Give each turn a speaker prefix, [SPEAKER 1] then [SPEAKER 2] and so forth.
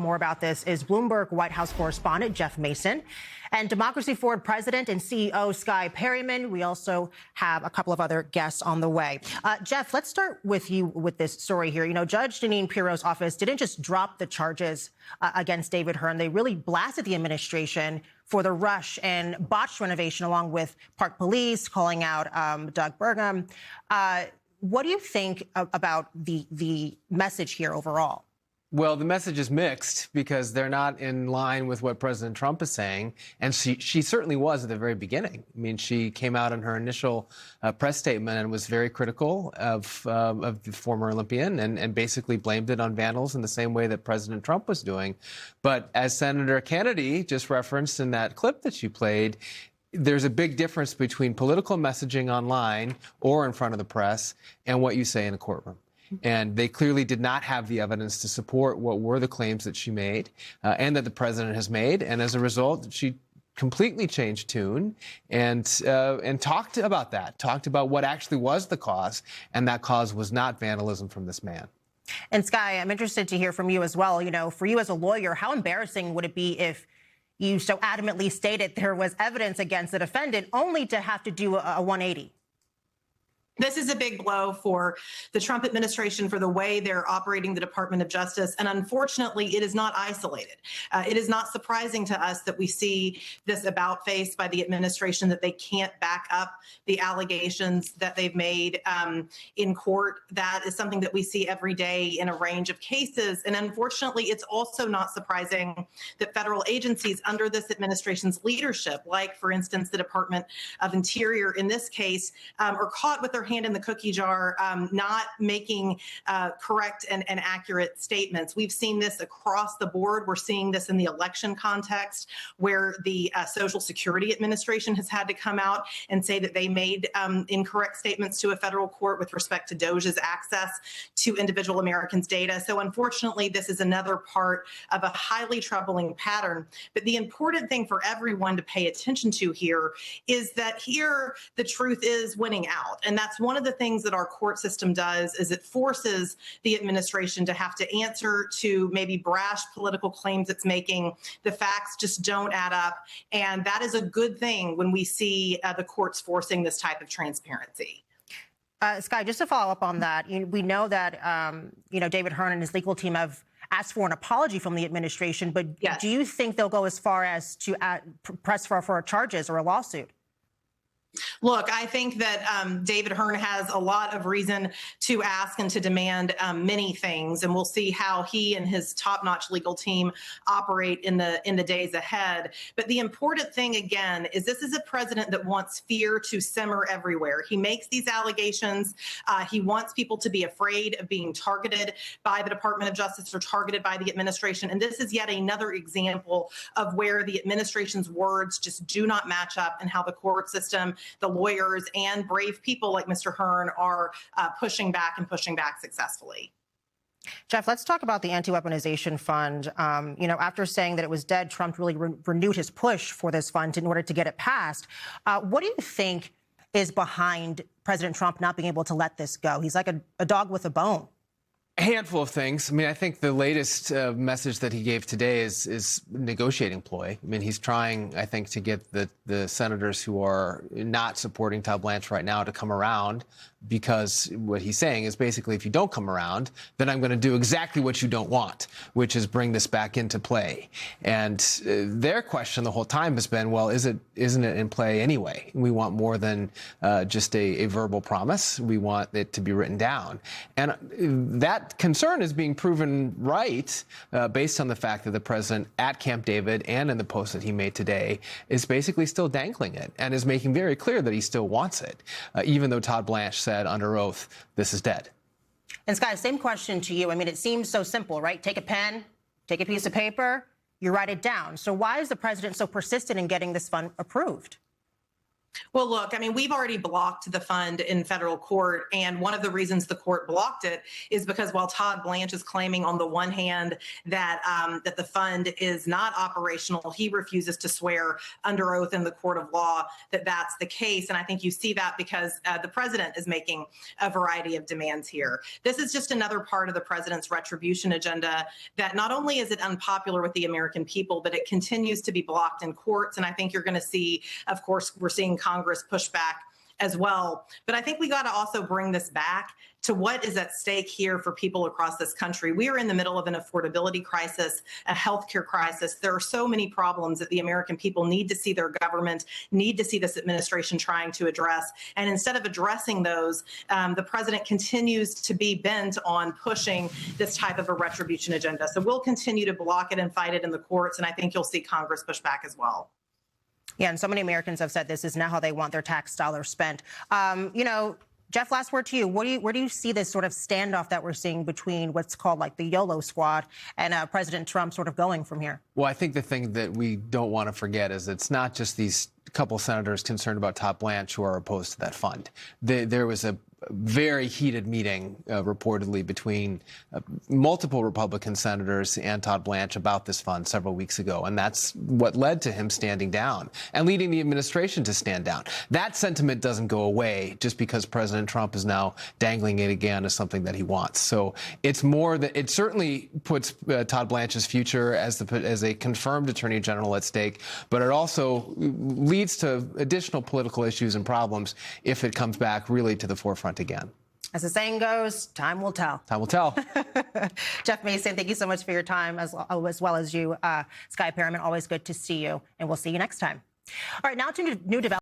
[SPEAKER 1] more about this is Bloomberg White House correspondent Jeff Mason and Democracy Forward president and CEO Skye Perryman. We also have a couple of other guests on the way. Jeff, let's start with you with this story here. You know, Judge Jeanine Pirro's office didn't just drop the charges against David Hearn. They really blasted the administration for the rush and botched renovation, along with Park Police, calling out Doug Burgum. What do you think about the message here overall?
[SPEAKER 2] Well, the message is mixed because they're not in line with what President Trump is saying. And she certainly was at the very beginning. I mean, she came out in her initial press statement and was very critical of the former Olympian and basically blamed it on vandals in the same way that President Trump was doing. But as Senator Kennedy just referenced in that clip that you played, there's a big difference between political messaging online or in front of the press and what you say in a courtroom. And they clearly did not have the evidence to support what were the claims that she made and that the president has made. And as a result, she completely changed tune and talked about that, talked about what actually was the cause. And that cause was not vandalism from this man.
[SPEAKER 1] And Skye, I'm interested to hear from you as well. You know, for you as a lawyer, how embarrassing would it be if you so adamantly stated there was evidence against the defendant only to have to do a 180?
[SPEAKER 3] This is a big blow for the Trump administration for the way they're operating the Department of Justice. And unfortunately, it is not isolated. It is not surprising to us that we see this about face by the administration, that they can't back up the allegations that they've made in court. That is something that we see every day in a range of cases. And unfortunately, it's also not surprising that federal agencies under this administration's leadership, like, for instance, the Department of Interior in this case, are caught with their hand in the cookie jar, not making correct and accurate statements. We've seen this across the board. We're seeing this in the election context, where the Social Security Administration has had to come out and say that they made incorrect statements to a federal court with respect to DOJ's access to individual Americans' data. So unfortunately, this is another part of a highly troubling pattern. But the important thing for everyone to pay attention to here is that here the truth is winning out. And that's one of the things that our court system does, is it forces the administration to have to answer to maybe brash political claims it's making. The facts just don't add up. And that is a good thing when we see the courts forcing this type of transparency.
[SPEAKER 1] Skye, just to follow up on that, we know that, David Hearn and his legal team have asked for an apology from the administration. But yes, do you think they'll go as far as to press for charges or a lawsuit?
[SPEAKER 3] Look, I think that David Hearn has a lot of reason to ask and to demand many things, and we'll see how he and his top-notch legal team operate in the days ahead. But the important thing, again, is this is a president that wants fear to simmer everywhere. He makes these allegations. He wants people to be afraid of being targeted by the Department of Justice or targeted by the administration. And this is yet another example of where the administration's words just do not match up, and how the court system, the lawyers, and brave people like Mr. Hearn are pushing back successfully.
[SPEAKER 1] Jeff, let's talk about the anti-weaponization fund. After saying that it was dead, Trump really renewed his push for this fund in order to get it passed. What do you think is behind President Trump not being able to let this go? He's like a dog with a bone.
[SPEAKER 2] A handful of things. I mean, I think the latest message that he gave today is negotiating ploy. I mean, he's trying, I think, to get the senators who are not supporting Todd Blanche right now to come around, because what he's saying is basically, if you don't come around, then I'm going to do exactly what you don't want, which is bring this back into play. And their question the whole time has been, well, isn't it in play anyway? We want more than just a verbal promise. We want it to be written down. And that concern is being proven right based on the fact that the president at Camp David and in the post that he made today is basically still dangling it and is making very clear that he still wants it, even though Todd Blanche said under oath, this is dead.
[SPEAKER 1] And Skye, same question to you. I mean, it seems so simple, right? Take a pen, take a piece of paper, you write it down. So why is the president so persistent in getting this fund approved?
[SPEAKER 3] Well, look, I mean, we've already blocked the fund in federal court. And one of the reasons the court blocked it is because while Todd Blanche is claiming on the one hand that that the fund is not operational, he refuses to swear under oath in the court of law that that's the case. And I think you see that because the president is making a variety of demands here. This is just another part of the president's retribution agenda that not only is it unpopular with the American people, but it continues to be blocked in courts. And I think you're going to see, of course, we're seeing Congress push back as well. But I think we got to also bring this back to what is at stake here for people across this country. We are in the middle of an affordability crisis, a healthcare crisis. There are so many problems that the American people need to see their government, need to see this administration trying to address. And instead of addressing those, the president continues to be bent on pushing this type of a retribution agenda. So we'll continue to block it and fight it in the courts. And I think you'll see Congress push back as well.
[SPEAKER 1] Yeah, and so many Americans have said this is not how they want their tax dollars spent. You know, Jeff, last word to you. Where do you see this sort of standoff that we're seeing between what's called like the YOLO squad and President Trump sort of going from here?
[SPEAKER 2] Well, I think the thing that we don't want to forget is it's not just these couple senators concerned about Todd Blanche who are opposed to that fund. There was a very heated meeting reportedly between multiple Republican senators and Todd Blanche about this fund several weeks ago. And that's what led to him standing down and leading the administration to stand down. That sentiment doesn't go away just because President Trump is now dangling it again as something that he wants. So it's more that it certainly puts Todd Blanche's future as a confirmed attorney general at stake, but it also leads to additional political issues and problems if it comes back really to the forefront again.
[SPEAKER 1] As the saying goes, time will tell.
[SPEAKER 2] Time will tell.
[SPEAKER 1] Jeff Mason, thank you so much for your time, as well as you, Skye Perryman. Always good to see you, and we'll see you next time. All right, now to new developments.